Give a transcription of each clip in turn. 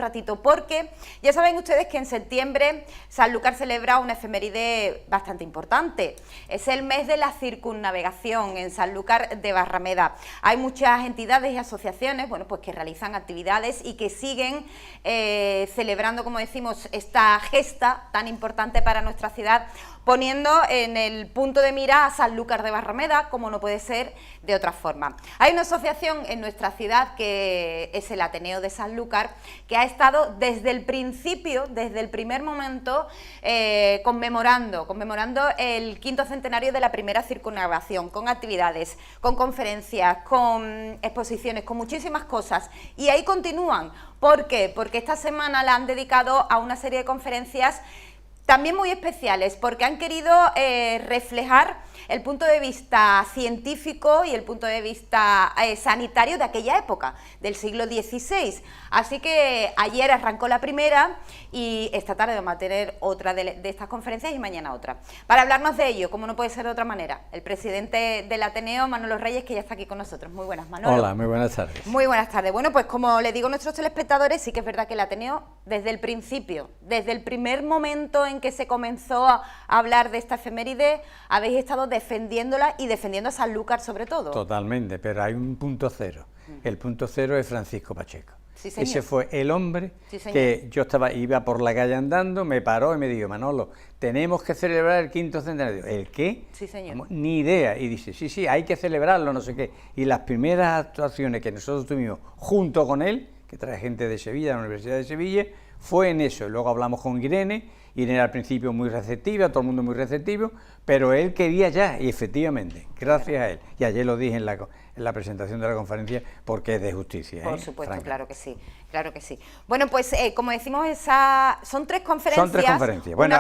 ratito, porque ya saben ustedes que en septiembre Sanlúcar celebra una efeméride bastante importante. Es el mes de la circunnavegación en Sanlúcar de Barrameda. Hay muchas entidades y asociaciones, bueno, pues que realizan actividades y que siguen celebrando, como decimos, esta gesta tan importante para nuestra ciudad, poniendo en el punto de mira a Sanlúcar de Barrameda, como no puede ser de otra forma. Hay una asociación en nuestra ciudad que es el Ateneo de Sanlúcar, que ha estado desde el principio, desde el primer momento, conmemorando el 5º centenario de la primera circunnavegación, con actividades, con conferencias, con exposiciones, con muchísimas cosas. Y ahí continúan. ¿Por qué? Porque esta semana la han dedicado a una serie de conferencias también muy especiales, porque han querido reflejar el punto de vista científico y el punto de vista sanitario de aquella época, del siglo XVI. Así que ayer arrancó la primera y esta tarde vamos a tener otra de estas conferencias y mañana otra. Para hablarnos de ello, como no puede ser de otra manera, el presidente del Ateneo, Manolo Reyes, que ya está aquí con nosotros. Muy buenas, Manolo. Hola, muy buenas tardes. Muy buenas tardes. Bueno, pues como le digo a nuestros telespectadores, sí que es verdad que el Ateneo, desde el principio, desde el primer momento en que se comenzó a hablar de esta efeméride, habéis estado defendiéndola y defendiendo a Sanlúcar sobre todo. Totalmente, pero hay un punto cero. El punto cero es Francisco Pacheco. Sí, señor. Ese fue el hombre Sí, señor. que yo iba por la calle andando, me paró y me dijo: Manolo, tenemos que celebrar el 5º centenario. ¿El qué? Sí, señor. Vamos, ni idea. Y dice, sí, hay que celebrarlo, no sé qué. Y las primeras actuaciones que nosotros tuvimos junto con él, que trae gente de Sevilla, de la Universidad de Sevilla, fue en eso. Luego hablamos con Irene al principio muy receptiva, todo el mundo muy receptivo, pero él quería ya, y efectivamente, gracias a él, y ayer lo dije en la presentación de la conferencia, porque es de justicia. Por supuesto, Franca. claro que sí, claro que sí. Bueno, pues como decimos, son tres conferencias. Son tres conferencias. Bueno,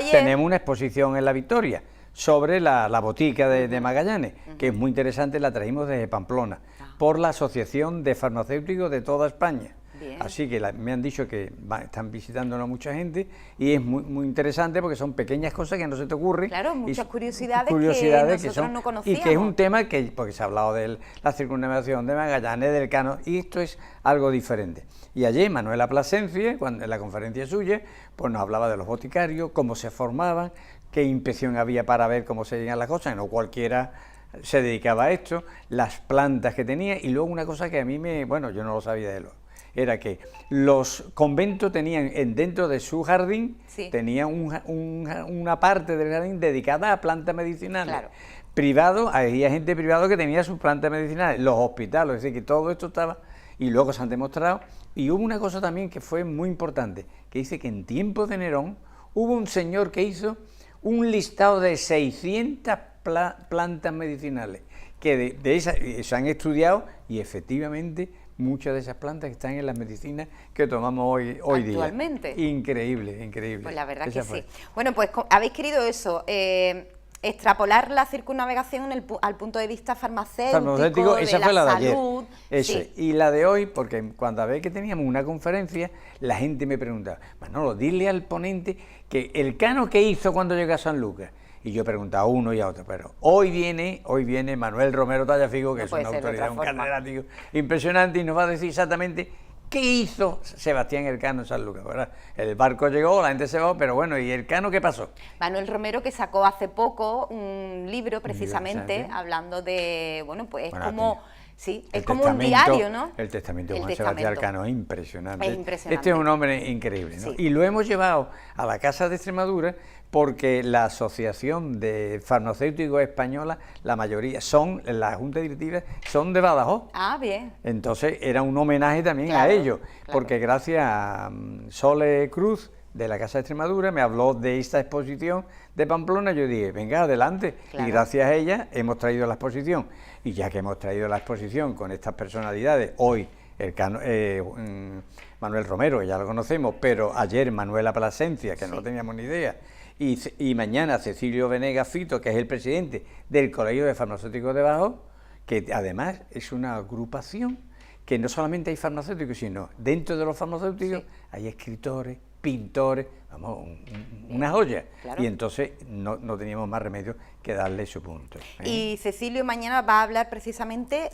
tenemos una exposición en La Victoria sobre la botica de Magallanes, que es muy interesante, la trajimos desde Pamplona, por la Asociación de Farmacéuticos de toda España. Bien. Así que me han dicho que están visitándonos mucha gente y es muy interesante porque son pequeñas cosas que no se te ocurren. Claro, muchas curiosidades que nosotros no conocíamos. Y que es un tema porque se ha hablado de la circunnavegación de Magallanes, del Cano, y esto es algo diferente. Y ayer Manuela Plasencia, en la conferencia suya, pues nos hablaba de los boticarios, cómo se formaban, qué inspección había para ver cómo se llegan las cosas, no cualquiera se dedicaba a esto, las plantas que tenía, y luego una cosa que a mí yo no lo sabía de él, era que los conventos tenían dentro de su jardín, sí, tenían una parte del jardín dedicada a plantas medicinales. Claro. Privado, había gente privada que tenía sus plantas medicinales, los hospitales, es decir, que todo esto estaba, y luego se han demostrado. Y hubo una cosa también que fue muy importante, que dice que en tiempos de Nerón hubo un señor que hizo un listado de 600 plantas medicinales, que de esas se han estudiado, y efectivamente muchas de esas plantas que están en las medicinas que tomamos hoy actualmente. Día. Increíble. Pues la verdad Esa que fue. sí. Bueno, pues habéis querido eso, extrapolar la circunnavegación al punto de vista farmacéutico, esa de fue la de salud. ayer. Sí. Y la de hoy, porque cuando ve que teníamos una conferencia, la gente me preguntaba: Manolo, dile al ponente que el Cano que hizo cuando llegó a Sanlúcar. Y yo preguntaba a uno y a otro, pero hoy viene Manuel Romero Tallafigo, que es una autoridad, un catedrático impresionante, y nos va a decir exactamente qué hizo Sebastián Elcano en Sanlúcar, ¿verdad? El barco llegó, la gente se va, pero bueno, ¿y Elcano qué pasó? Manuel Romero, que sacó hace poco un libro precisamente hablando de, como... Sí, es como un diario, ¿no? El testamento de Juan Sebastián Elcano es impresionante. Es impresionante. Este es un hombre increíble, ¿no? Sí. Y lo hemos llevado a la Casa de Extremadura porque la Asociación de Farmacéuticos Española, la mayoría la Junta Directiva, son de Badajoz. Ah, bien. Entonces era un homenaje también a ellos, porque gracias a Sole Cruz, de la Casa de Extremadura, me habló de esta exposición de Pamplona. Yo dije, venga, adelante. Claro. Y gracias a ella hemos traído la exposición. Y ya que hemos traído la exposición con estas personalidades, hoy Manuel Romero, que ya lo conocemos, pero ayer Manuela Plasencia, que no lo teníamos ni idea, y mañana Cecilio Venegas Fito, que es el presidente del Colegio de Farmacéuticos de Badajoz, que además es una agrupación que no solamente hay farmacéuticos, sino dentro de los farmacéuticos hay escritores, pintores, vamos, una joya. Claro. Y entonces no teníamos más remedio que darle su punto. Y Cecilio mañana va a hablar precisamente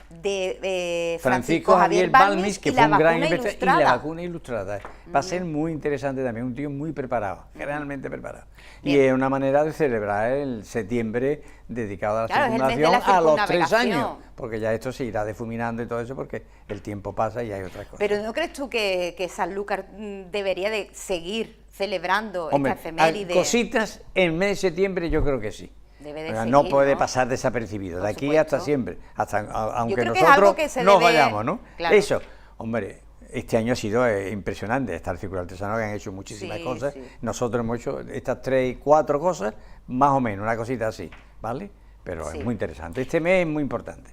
de Francisco Javier Balmis, que y fue un gran vacuna investigador, y ilustrada. la vacuna ilustrada. Va a ser muy interesante también, un tío muy preparado, realmente preparado. Y Bien. es una manera de celebrar el septiembre dedicado a la Claro, es el mes de la circunnavegación a los 3 circunnavegación. años, porque ya esto se irá difuminando y todo eso, porque el tiempo pasa y hay otras cosas. Pero ¿no crees tú que Sanlúcar debería de seguir celebrando Hombre, esta efeméride? cositas en mes de septiembre yo creo que sí. Debe de O sea, seguir, no puede ¿no? pasar desapercibido, Por de aquí supuesto. hasta siempre, aunque creo que es nosotros algo que se nos debe- vayamos, ¿no? Claro. Eso, hombre, este año ha sido impresionante, está el Círculo Artesano, que han hecho muchísimas Sí, cosas, sí. nosotros hemos hecho estas 3, 4 cosas, más o menos, una cosita así, ¿vale? Pero Sí. es muy interesante, este mes es muy importante.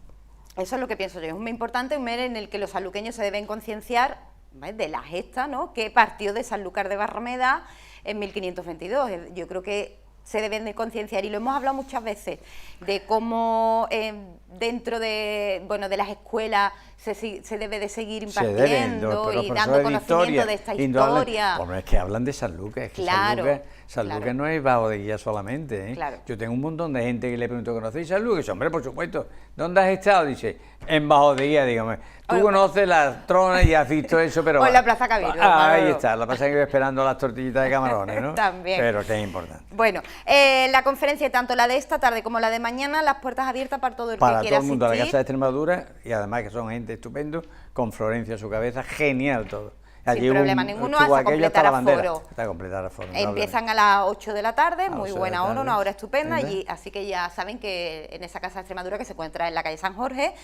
Eso es lo que pienso yo, es un mes importante, un mes en el que los sanluqueños se deben concienciar, ¿ves?, de la gesta, ¿no?, que partió de Sanlúcar de Barrameda en 1522. Yo creo que se deben de concienciar, y lo hemos hablado muchas veces, de cómo dentro de, bueno, de las escuelas se debe de seguir Se deben, impartiendo los y profesores dando de conocimiento historia, de esta indudablemente. historia. Hombre, es que hablan de Sanlúcar, es que Claro, Sanlúcar claro. no es bajo de guía solamente, ¿eh? Claro. Yo tengo un montón de gente que le pregunto, ¿conocéis Sanlúcar? Y dice, hombre, por supuesto. ¿Dónde has estado? Dice, en bajo de guía, dígame. Tú Oye, conoces las tronas y has visto eso, pero... O en la Plaza Cabildo, Ahí Manolo. está, la pasa que iba esperando las tortillitas de camarones, ¿no? También. Pero que es importante. Bueno, la conferencia, tanto la de esta tarde como la de mañana, las puertas abiertas para todo el Para que quiera todo el mundo, a la asistir. Casa de Extremadura, y además que son gente estupendo, con Florencia a su cabeza, genial todo. Sin problema ninguno, estuvo hasta aquello hasta completar la bandera. aforo. Hasta completar aforo. Empiezan a las 8 de la tarde, muy 8 de buena la hora, tarde. una hora estupenda, Venga. y así que ya saben que en esa Casa de Extremadura, que se encuentra en la calle San Jorge,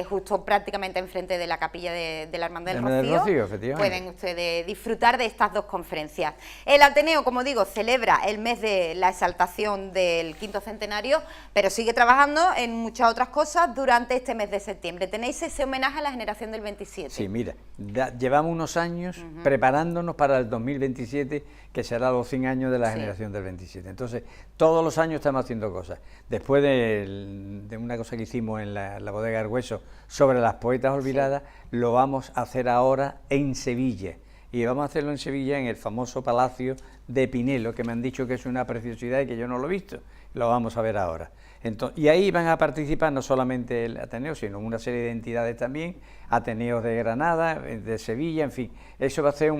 justo prácticamente enfrente de la capilla de la Hermandad del Hermandad del Rocío, Rocío, efectivamente. pueden ustedes disfrutar de estas dos conferencias. El Ateneo, como digo, celebra el mes de la exaltación del quinto centenario, pero sigue trabajando en muchas otras cosas durante este mes de septiembre. Tenéis ese homenaje a la generación del 27. Sí, mira, llevamos unos años preparándonos para el 2027, que será los 100 años de la Sí. generación del 27. Entonces, todos los años estamos haciendo cosas. Después de una cosa que hicimos en la bodega Argüeso sobre las poetas olvidadas, lo vamos a hacer ahora en Sevilla. Y vamos a hacerlo en Sevilla, en el famoso Palacio de Pinelo, que me han dicho que es una preciosidad y que yo no lo he visto. Lo vamos a ver ahora. Y ahí van a participar no solamente el Ateneo, sino una serie de entidades también, Ateneos de Granada, de Sevilla, en fin. Eso va a ser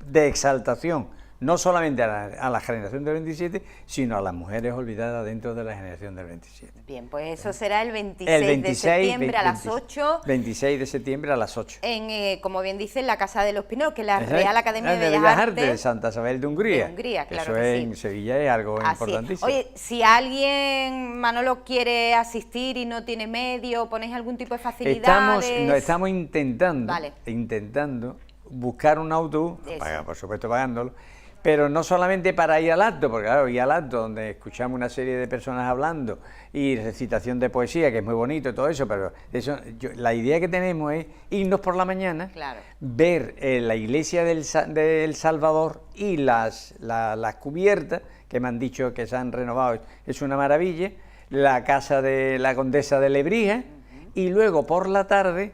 de exaltación, no solamente a la generación del 27, sino a las mujeres olvidadas dentro de la generación del 27. Bien, pues eso será el 26, de septiembre a las 8. 26 de septiembre a las 8. En, como bien dice, en la Casa de los Pineros, que es la Esa Real es Academia de la Bellas Artes de Santa Isabel de Hungría. De Hungría, claro Eso que es sí. en Sevilla, es algo Así es. importantísimo. Oye, si alguien, Manolo, quiere asistir y no tiene medio, ¿ponéis algún tipo de facilidades? Estamos intentando, Vale. buscar un autobús, Eso. por supuesto pagándolo, pero no solamente para ir al acto, porque claro, ir al acto donde escuchamos una serie de personas hablando y recitación de poesía, que es muy bonito y todo eso, pero la idea que tenemos es irnos por la mañana, Claro. ver la iglesia del Salvador y las cubiertas, que me han dicho que se han renovado, es una maravilla, la casa de la condesa de Lebrija, y luego por la tarde,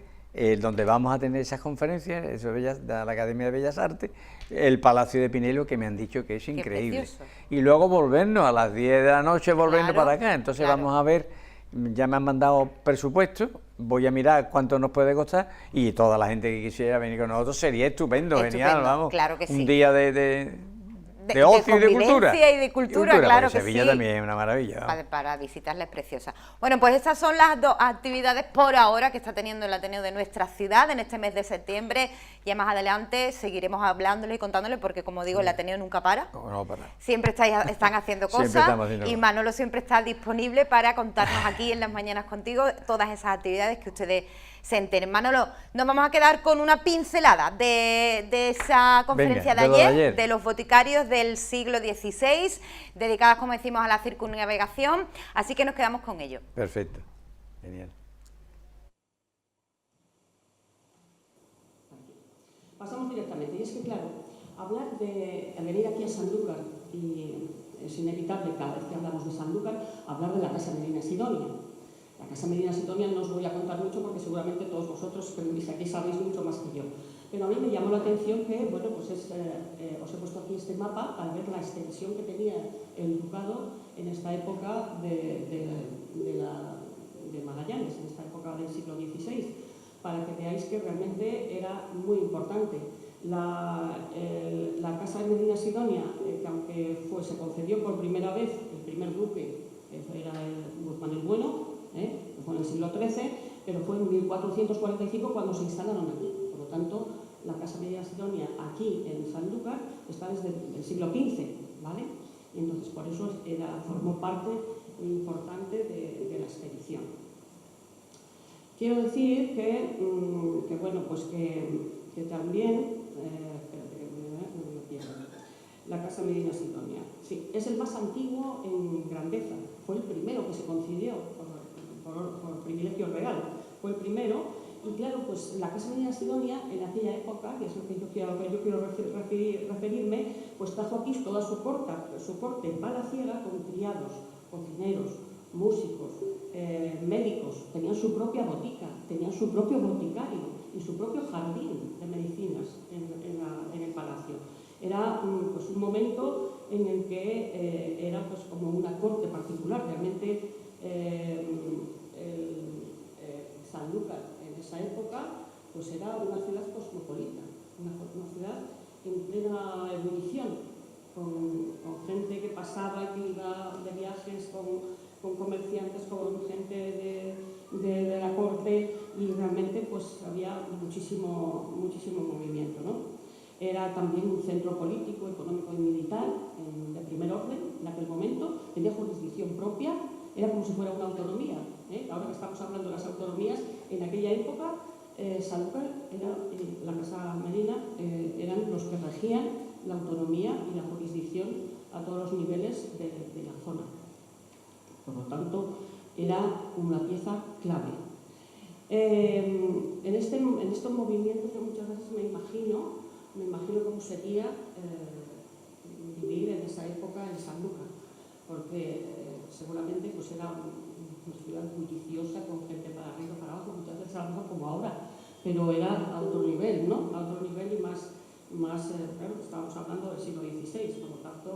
donde vamos a tener esas conferencias, eso de la Academia de Bellas Artes, el Palacio de Pinelo, que me han dicho que es increíble. precioso. Y luego volvernos a las 10 de la noche, volvernos Claro, para acá. Entonces claro. vamos a ver, ya me han mandado presupuesto, voy a mirar cuánto nos puede costar, y toda la gente que quisiera venir con nosotros sería estupendo, genial, Estupendo, vamos. claro que sí. Un día de ocio y de cultura. convivencia y de cultura, claro porque que Sevilla sí. también es una maravilla. vamos. Para visitarla es preciosa. Bueno, pues estas son las dos actividades por ahora que está teniendo el Ateneo de nuestra ciudad en este mes de septiembre. Ya más adelante seguiremos hablándole y contándole, porque como digo, el Ateneo nunca para. No, para. Siempre están haciendo Siempre cosas, estamos haciendo y cosas. Manolo siempre está disponible para contarnos aquí en las mañanas contigo todas esas actividades que ustedes se enteren. Manolo, nos vamos a quedar con una pincelada de esa conferencia Venga, de lo de ayer. de los boticarios del siglo XVI, dedicadas, como decimos, a la circunnavegación, así que nos quedamos con ello. Perfecto, genial. Pasamos directamente, y es que claro, hablar de venir aquí a Sanlúcar, y es inevitable cada vez que hablamos de Sanlúcar, hablar de la Casa Medina Sidonia. La Casa Medina Sidonia no os voy a contar mucho porque seguramente todos vosotros que vivís aquí sabéis mucho más que yo. Pero a mí me llamó la atención que, bueno, pues os he puesto aquí este mapa para ver la extensión que tenía el ducado en esta época de Magallanes, en esta época época del siglo XVI, para que veáis que realmente era muy importante. La Casa de Medina Sidonia, que aunque se concedió por primera vez, el primer duque era el Guzmán el Bueno, que fue en el siglo XIII, pero fue en 1445 cuando se instalaron aquí. Por lo tanto, la Casa Medina Sidonia aquí en Sanlúcar está desde el siglo XV, ¿vale? Y entonces por eso formó parte importante de la expedición. Quiero decir que bueno, pues que también la Casa Medina Sidonia, sí, es el más antiguo en grandeza, fue el primero que se concedió por privilegio real, fue el primero. Y claro, pues la Casa Medina Sidonia en aquella época, que es lo que yo quiero referirme, pues trajo aquí toda su corte palaciega con criados, cocineros, músicos, médicos, tenían su propia botica, tenían su propio boticario y su propio jardín de medicinas en el palacio. Era pues un momento en el que era pues como una corte particular, realmente Sanlúcar en esa época pues era una ciudad cosmopolita, una ciudad en plena ebullición, con gente que pasaba, que iba de viajes, con comerciantes, con gente de la corte, y realmente pues había muchísimo movimiento, ¿no? Era también un centro político, económico y militar de primer orden en aquel momento, tenía jurisdicción propia, era como si fuera una autonomía. Ahora que estamos hablando de las autonomías, en aquella época Sanlúcar la Casa Medina eran los que regían la autonomía y la jurisdicción a todos los niveles de la zona. Por lo tanto, era una pieza clave. En estos movimientos yo muchas veces me imagino cómo sería vivir en esa época en Sanlúcar, porque seguramente pues era una ciudad bulliciosa, con gente para arriba, para abajo, muchas veces a lo mejor como ahora, pero era a otro nivel, ¿no? A otro nivel y más claro, estábamos hablando del siglo XVI, por lo tanto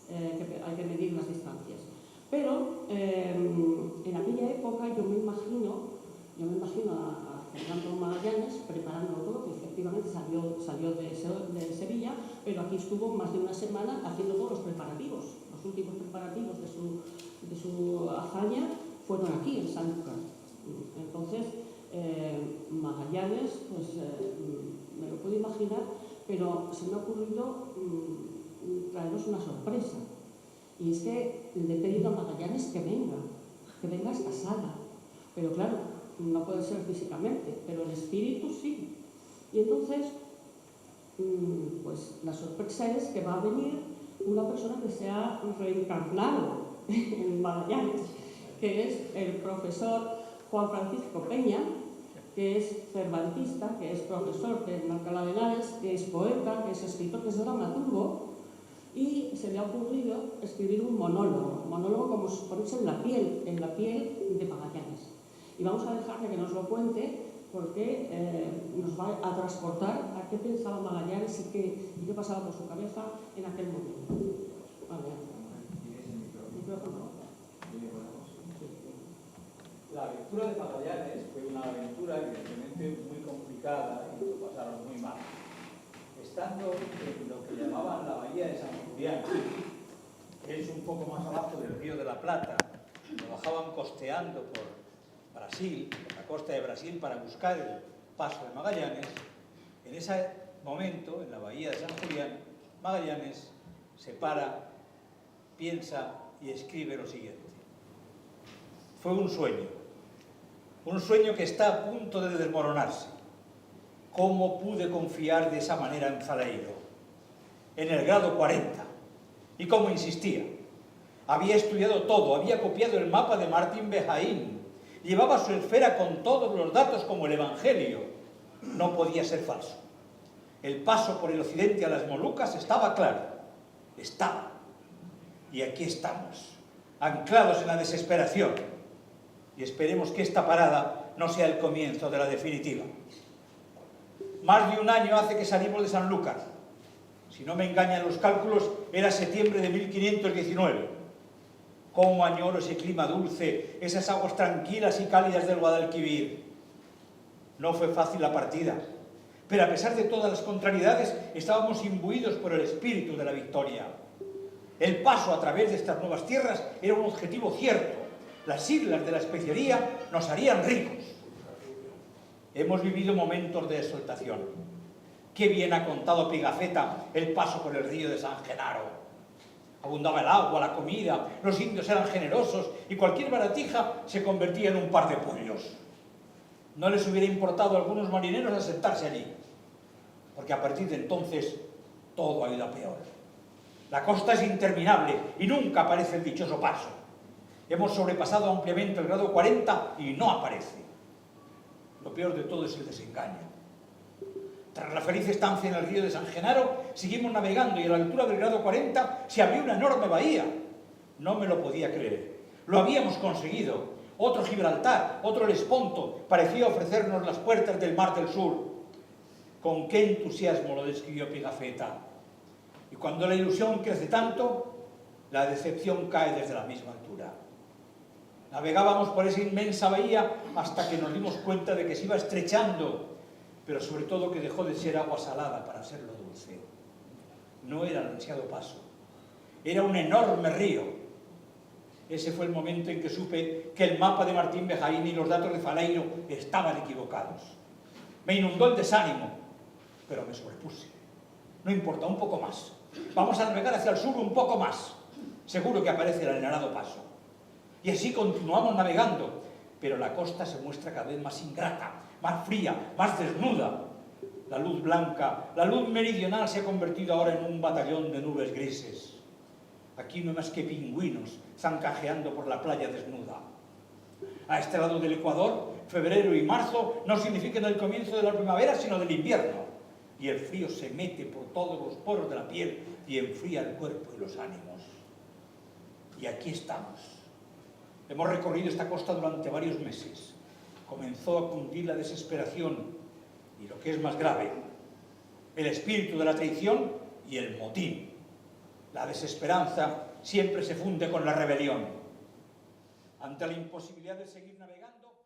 hay que medir las distancias. Pero en aquella época yo me imagino a Fernando Magallanes preparándolo todo, que efectivamente salió de Sevilla, pero aquí estuvo más de una semana haciendo todos los preparativos. Los últimos preparativos de su hazaña fueron aquí, en Sanlúcar. Entonces, Magallanes, pues me lo puedo imaginar, pero se me ha ocurrido traeros una sorpresa. Y es que le he pedido a Magallanes que venga a esta sala. Pero claro, no puede ser físicamente, pero el espíritu sí. Y entonces, pues la sorpresa es que va a venir una persona que se ha reencarnado en Magallanes, que es el profesor Juan Francisco Peña, que es cervantista, que es profesor de Alcalá de Henares, que es poeta, que es escritor, que es dramaturgo, y se le ha ocurrido escribir un monólogo como ponerse en la piel de Magallanes. Y vamos a dejarle que nos lo cuente, porque nos va a transportar a qué pensaba Magallanes y qué pasaba por su cabeza en aquel momento. La aventura de Magallanes fue una aventura evidentemente muy complicada y lo pasaron muy mal. Estando en lo que llamaban la bahía de San Julián, que es un poco más abajo del Río de la Plata, lo bajaban costeando por Brasil, por la costa de Brasil, para buscar el paso de Magallanes. En ese momento, en la bahía de San Julián, Magallanes se para, piensa y escribe lo siguiente: fue un sueño que está a punto de desmoronarse. ¿Cómo pude confiar de esa manera en Zaleiro? En el grado 40. Y como insistía, había estudiado todo, había copiado el mapa de Martín Behaim, llevaba su esfera con todos los datos como el Evangelio. No podía ser falso. El paso por el occidente a las Molucas estaba claro. Estaba. Y aquí estamos, anclados en la desesperación. Y esperemos que esta parada no sea el comienzo de la definitiva. Más de un año hace que salimos de Sanlúcar. Si no me engañan los cálculos, era septiembre de 1519. Cómo añoro ese clima dulce, esas aguas tranquilas y cálidas del Guadalquivir. No fue fácil la partida, pero a pesar de todas las contrariedades, estábamos imbuidos por el espíritu de la victoria. El paso a través de estas nuevas tierras era un objetivo cierto. Las islas de la especiería nos harían ricos. Hemos vivido momentos de exaltación. Qué bien ha contado Pigafetta el paso por el río de San Genaro. Abundaba el agua, la comida, los indios eran generosos y cualquier baratija se convertía en un par de puños. No les hubiera importado a algunos marineros asentarse allí, porque a partir de entonces todo ha ido a peor. La costa es interminable y nunca aparece el dichoso paso. Hemos sobrepasado ampliamente el grado 40 y no aparece. Lo peor de todo es el desengaño. Tras la feliz estancia en el río de San Genaro, seguimos navegando y a la altura del grado 40 se abrió una enorme bahía. No me lo podía creer. Lo habíamos conseguido. Otro Gibraltar, otro Helesponto, parecía ofrecernos las puertas del Mar del Sur. Con qué entusiasmo lo describió Pigafetta. Y cuando la ilusión crece tanto, la decepción cae desde la misma altura. Navegábamos por esa inmensa bahía hasta que nos dimos cuenta de que se iba estrechando, pero sobre todo que dejó de ser agua salada para serlo dulce. No era el ansiado paso, era un enorme río. Ese fue el momento en que supe que el mapa de Martín Bejaín y los datos de Faleiro estaban equivocados. Me inundó el desánimo, pero me sobrepuse. No importa, un poco más. Vamos a navegar hacia el sur un poco más. Seguro que aparece el anhelado paso. Y así continuamos navegando, pero la costa se muestra cada vez más ingrata, más fría, más desnuda. La luz blanca, la luz meridional se ha convertido ahora en un batallón de nubes grises. Aquí no hay más que pingüinos zancajeando por la playa desnuda. A este lado del Ecuador, febrero y marzo no significan el comienzo de la primavera, sino del invierno. Y el frío se mete por todos los poros de la piel y enfría el cuerpo y los ánimos. Y aquí estamos. Hemos recorrido esta costa durante varios meses. Comenzó a cundir la desesperación y, lo que es más grave, el espíritu de la traición y el motín. La desesperanza siempre se funde con la rebelión. Ante la imposibilidad de seguir navegando,